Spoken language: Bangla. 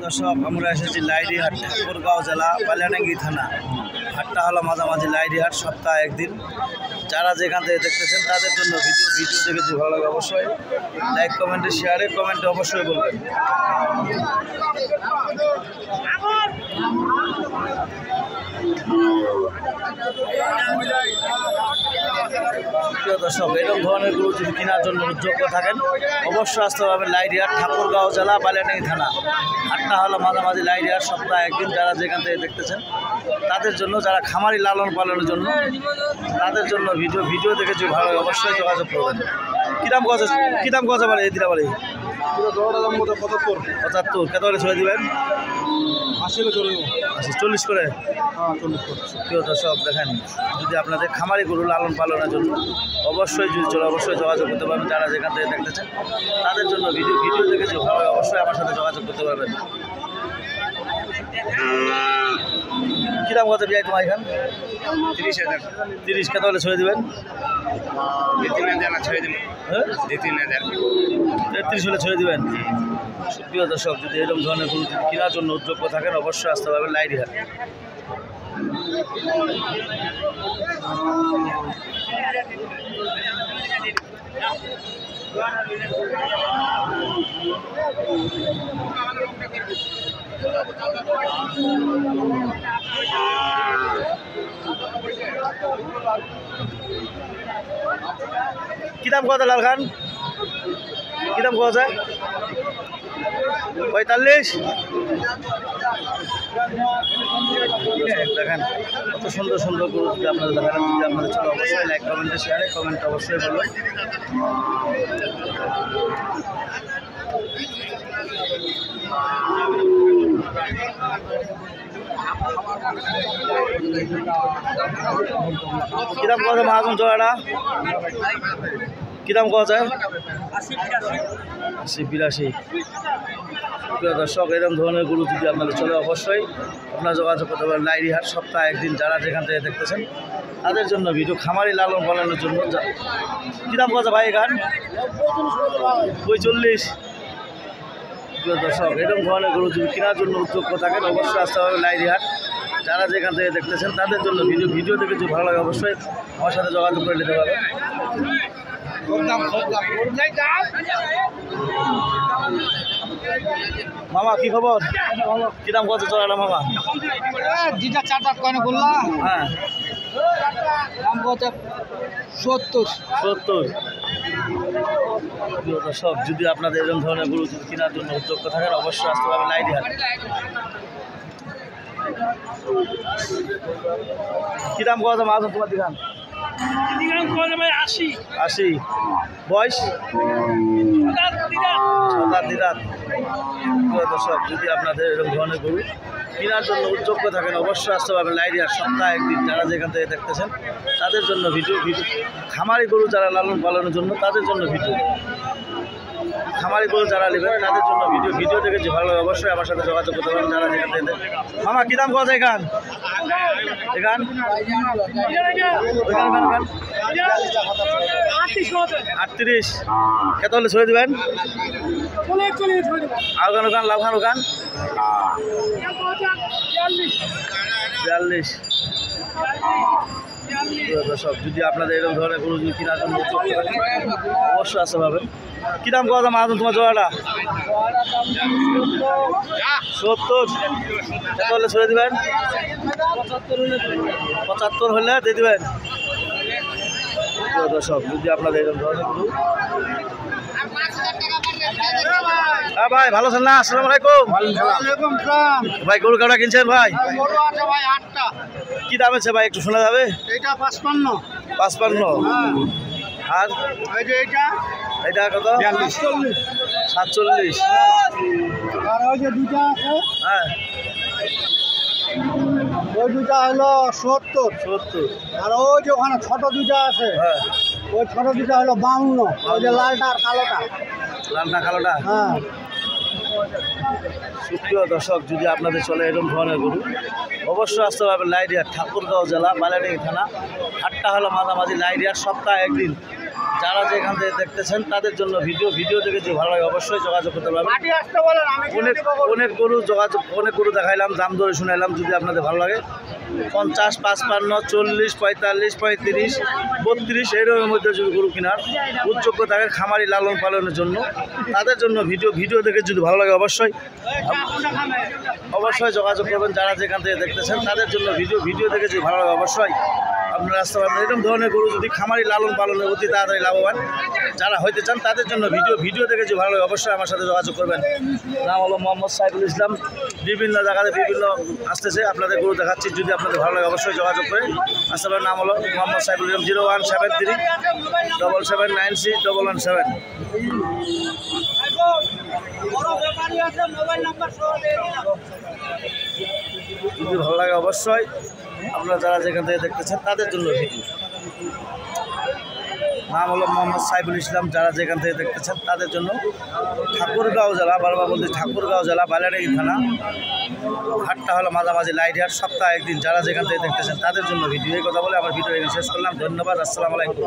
দর্শক, আমরা এসেছি লাইডিহাট, ঠাকুরগাঁও জেলা, বালিয়াডাঙ্গি থানা। হাটটা হলো মাঝামাঝি লাইডিহাট, সপ্তাহে একদিন। যারা যেখান থেকে দেখতেছেন তাদের জন্য ভিডিও দেখেছি ভালো লাগে অবশ্যই লাইক, কমেন্টে, শেয়ারে, কমেন্টে অবশ্যই বলবেন। প্রিয় দর্শক, এরকম ধরনের গরু যদি কেনার জন্য উদ্যোগ থাকেন অবশ্যই আসতে পারবেন লাইডিহাট, ঠাকুরগাঁও জেলা, বালিয়াডাঙ্গি থানা। হাটটা হলো মাঝামাঝি লাইডিহাট, সপ্তাহে একদিন। যারা যেখান থেকে দেখতেছেন তাদের জন্য, যারা খামারি লালন পালনের জন্য তাদের জন্য ভিডিও দেখেছি ভালো লাগে অবশ্যই যোগাযোগ করবেন। কী দাম কথা পারে এই দিনা বাড়ি? 75। কত করে ছেড়ে দেবেন? 40 করে। প্রিয় দর্শক, দেখেন, যদি আপনাদের খামারি গরু লালন পালনের জন্য অবশ্যই অবশ্যই যোগাযোগ করতে পারবেন। যারা যেখান থেকে দেখতেছেন তাদের জন্য ভিডিও দেখেছি ভালো লাগে অবশ্যই আমার সাথে যোগাযোগ করতে পারবেন। কী দাম কথা বিয়াই তোমার এখান? 30,000। 30। কত হলে ছেড়ে দেবেন? 3,000 ছেড়ে দেবেন। হ্যাঁ, 3,000। 33 হলে ছেড়ে দেবেন। প্রিয় দর্শক, যদি এরকম ধরনের গরু কেনার জন্য উদ্যোগ থাকেন অবশ্যই আসতে পারবেন লাইডিহাট। কি দাম কত লাল খান? কি দাম কত যায়? 45। দেখেন কত সুন্দর সুন্দর গরু যদি আপনাদের দেখান, যদি আপনাদের ছিল অবশ্যই লাইক, কমেন্টে, শেয়ারে, কমেন্ট অবশ্যই বলবেন। কিরাম কথা মহাজন জোড়াটা? কিরাম কথা যায়? 80-82। প্রিয় দর্শক, এরকম ধরনের গরু যদি আপনাদের চলে অবশ্যই আপনারা যোগাযোগ করতে পারেন লাইডিহাট, সপ্তাহে একদিন। যারা যেখান থেকে দেখতেছেন তাদের জন্য খামারি লালন পালনের জন্য। কী দাম কথা ভাই এখান? 45। প্রিয় দর্শক, এরকম ধরনের গরু যদি কেনার জন্য উদ্যোগ থাকেন অবশ্যই আসতে হবে লাইডিহাট। যারা যেখান থেকে দেখতেছেন তাদের জন্য ভিডিও দেখে যদি ভালো লাগে অবশ্যই আমার সাথে যোগাযোগ করে নিতে পারবেন। মামা কি খবর? কি দাম কত চড়াটা মামা? যেটা 4 কয়না বললা? হ্যাঁ, দাম কত? 70। প্রিয় দর্শক, যদি আপনাদের এরকম ধরনের গরু যদি কেনার জন্য উদ্যোগ থাকেন অবশ্যই আসতে পারবেন লাইডিহাট। কি দাম কত মাছ তোমার দিঘান? 80। বয়স 7-8 প্রিয় দর্শক, যদি আপনাদের এরকম ধরনের গরু কেনার জন্য উদ্যোগ থাকেন অবশ্যই আসতে পারবেন লাইডিহাট, সপ্তাহে একদিন। যারা যেখান থেকে দেখতেছেন তাদের জন্য ভিডিও খামারি গরু যারা লালন পালনের জন্য তাদের জন্য খামারি গরু যারা নেবেন তাদের জন্য ভিডিও দেখেছি ভালো লাগে অবশ্যই আমার সাথে যোগাযোগ করতে পারেন। যারা যেখান থেকে মামা কী দাম কথা এখান? 38। কত হলে ছেড়ে দেবেন? আর ওখান লাভ খান ওখান 42। দর্শক, যদি আপনাদের এরকম ধরনের গরু যদি কেনার জন্য অবশ্যই আসতে পারবেন। কী দাম কথা মাহাজন তোমার জোড়াটা? 70। কত হলে ছেড়ে দেবেন? 75 হলে দিয়ে দেবেন। দর্শক, যদি আপনাদের এরকম ধরনের গরু। হ্যাঁ ভাই, ভালো আছেন না? আসসালামু আলাইকুম। ভাই গরু কাটা কিনছেন ভাই? কি দাম আছে ভাই একটু শোনা যাবে? এটা 55। 55। আর এটা কত? 47। আর ওই যে দুটা আছে, হ্যাঁ, ওই দুটা হলো 70। আর ওই যে ওখানে ছোট দুটা আছে, হ্যাঁ, ওই ছোট দুটা হলো 52। ওই যে লালটা আর কালোটা। লালটা কালোটা। হ্যাঁ। সুপ্রিয় দর্শক, যদি আপনাদের চলে এরকম ধরনের গরু অবশ্যই আসতে পারবেন লাইডিহাট, ঠাকুরগাঁও জেলা, বালিয়াডাঙ্গি থানা। হাটটা হলো মাঝামাঝি লাইডিহাট, সপ্তাহে একদিন। যারা যেখান থেকে দেখতেছেন তাদের জন্য ভিডিও দেখে যদি ভালো লাগে অবশ্যই যোগাযোগ করতে পারবেন। অনেক গরু দেখাইলাম, দাম দরে শুনাইলাম। যদি আপনাদের ভালো লাগে 50, 55, 40, 45, 35, 32 এইরকমের মধ্যে যদি গরু কেনার উদ্যোগ্য থাকেন খামারি লালন পালনের জন্য, তাদের জন্য ভিডিও দেখে যদি ভালো লাগে অবশ্যই যোগাযোগ করবেন। যারা যেখান থেকে দেখতেছেন তাদের জন্য ভিডিও দেখে যদি ভালো লাগে অবশ্যই আপনারা আসতে পারবেন। এরকম ধরনের গরু যদি খামারি লালন পালনের অতি তাড়াতাড়ি লাভবান যারা হইতে চান তাদের জন্য ভিডিও দেখে যদি ভালো লাগে অবশ্যই আমার সাথে যোগাযোগ করবেন। নাম হলো মোহাম্মদ সাইফুল ইসলাম। বিভিন্ন জায়গাতে বিভিন্ন আসতেছে, আপনাদের গরু দেখাচ্ছি। যদি আপনাদের ভালো লাগে অবশ্যই যোগাযোগ করে আসতে পারেন। নাম হলো মোহাম্মদ সাইফুল ইসলাম। 0173 779 117। যদি ভালো লাগে অবশ্যই আপনারা যারা যেখান থেকে দেখতেছেন তাদের জন্য ভিডিও। নাম হলো মোহাম্মদ সাইফুল ইসলাম। যারা যেখান থেকে দেখতেছেন তাদের জন্য ঠাকুরগাঁও জেলা, বারবার বলতে ঠাকুরগাঁও জেলা, বালিয়াডাঙ্গি থানা। হাটটা হলো মাঝামাঝি লাইটহাট, সপ্তাহে একদিন। যারা যেখান থেকে দেখতেছেন তাদের জন্য ভিডিও। এই কথা বলে আমার ভিডিও এখানে শেষ করলাম। ধন্যবাদ। আসসালামু আলাইকুম।